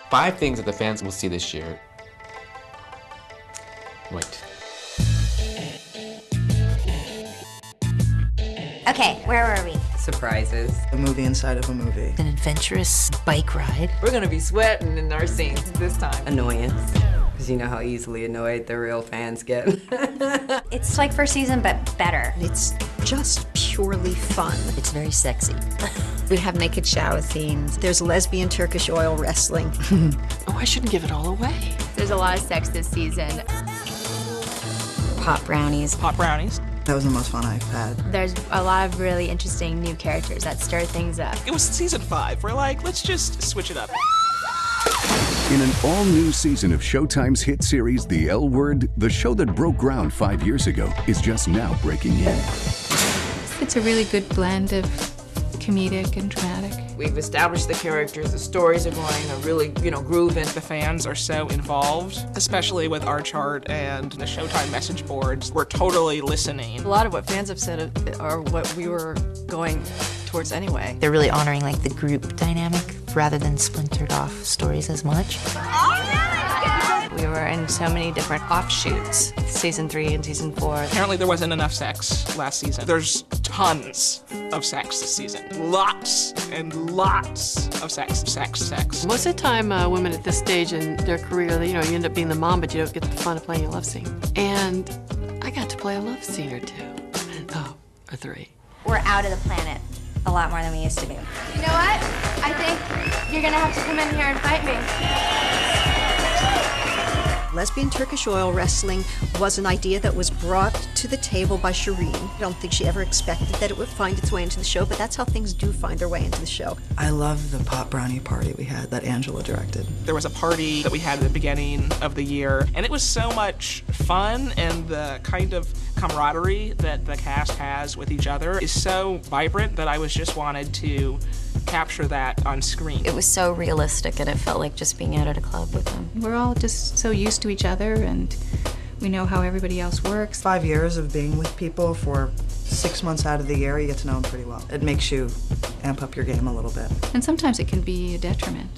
5 things that the fans will see this year. Wait. Okay, where were we? Surprises. A movie inside of a movie. An adventurous bike ride. We're gonna be sweating in our scenes this time. Annoyance. Because you know how easily annoyed the real fans get. It's like first season, but better. It's just purely fun. It's very sexy. We have naked shower scenes. There's lesbian Turkish oil wrestling. Oh, I shouldn't give it all away. There's a lot of sex this season. Pop brownies. Hot brownies. That was the most fun I've had. There's a lot of really interesting new characters that stir things up. It was season 5. We're like, let's just switch it up. In an all-new season of Showtime's hit series, The L Word, the show that broke ground 5 years ago is just now breaking in. It's a really good blend of comedic and dramatic. We've established the characters, the stories are going to really, groove in. The fans are so involved, especially with our chart and the Showtime message boards. We're totally listening. A lot of what fans have said are what we were going towards anyway. They're really honoring like the group dynamic rather than splintered off stories as much. We were in so many different offshoots, season 3 and season 4. Apparently there wasn't enough sex last season. There's tons of sex this season. Lots and lots of sex. Most of the time, women at this stage in their career, you end up being the mom, but you don't get the fun of playing a love scene. And I got to play a love scene or 2. Or 3. We're out of the planet a lot more than we used to be. You know what? I think you're gonna have to come in here and fight me. Lesbian Turkish oil wrestling was an idea that was brought to the table by Shireen. I don't think she ever expected that it would find its way into the show, but that's how things do find their way into the show. I love the pop brownie party we had that Angela directed. There was a party that we had at the beginning of the year, and it was so much fun, and the kind of camaraderie that the cast has with each other is so vibrant that I just wanted to capture that on screen. It was so realistic, and it felt like just being out at a club with them. We're all just so used to each other, and we know how everybody else works. 5 years of being with people for 6 months out of the year, you get to know them pretty well. It makes you amp up your game a little bit. And sometimes it can be a detriment,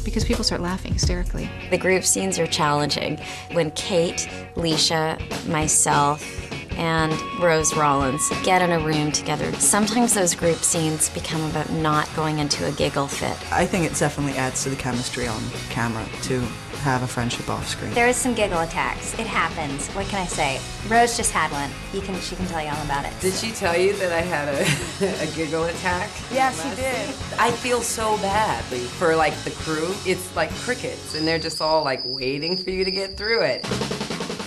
because people start laughing hysterically. The group scenes are challenging. When Kate, Leisha, myself, and Rose Rollins get in a room together, sometimes those group scenes become about not going into a giggle fit. I think it definitely adds to the chemistry on camera to have a friendship off screen. There is some giggle attacks. It happens. What can I say? Rose just had one. She can tell you all about it. Did she tell you that I had a giggle attack? Yeah, she did. I feel so badly for the crew. It's like crickets, and they're just all waiting for you to get through it.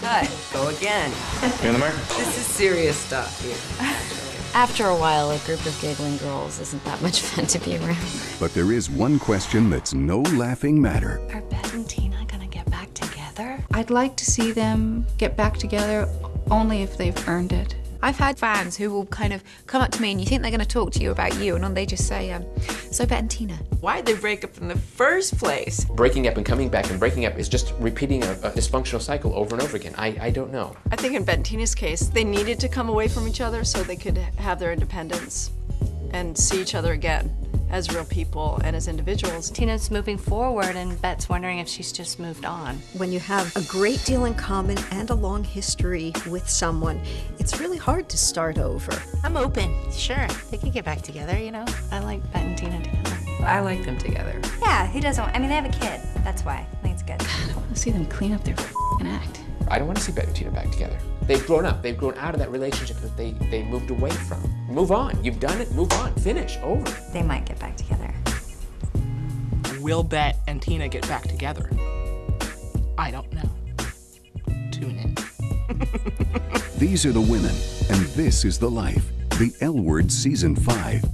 Cut. Go again. You're in the mark. This is serious stuff here. After a while, a group of giggling girls isn't that much fun to be around. But there is one question that's no laughing matter. Are Bette and Tina gonna get back together? I'd like to see them get back together only if they've earned it. I've had fans who will kind of come up to me and you think they're going to talk to you about you, and then they just say, so Bette and Tina. Why'd they break up in the first place? Breaking up and coming back and breaking up is just repeating a dysfunctional cycle over and over again. I don't know. I think in Bette and Tina's case, they needed to come away from each other so they could have their independence and see each other again as real people and as individuals. Tina's moving forward, and Bette's wondering if she's just moved on. When you have a great deal in common and a long history with someone, it's really hard to start over. I'm open. Sure, they could get back together, I like Bette and Tina together. I like them together. Yeah, who doesn't? They have a kid. That's why. I think it's good. I want to see them clean up their act. I don't want to see Bette and Tina back together. They've grown up. They've grown out of that relationship that they moved away from. Move on. You've done it. Move on. Finish. Over. They might get back together. Will Bette and Tina get back together? I don't know. Tune in. These are the women, and this is the life. The L Word Season 5.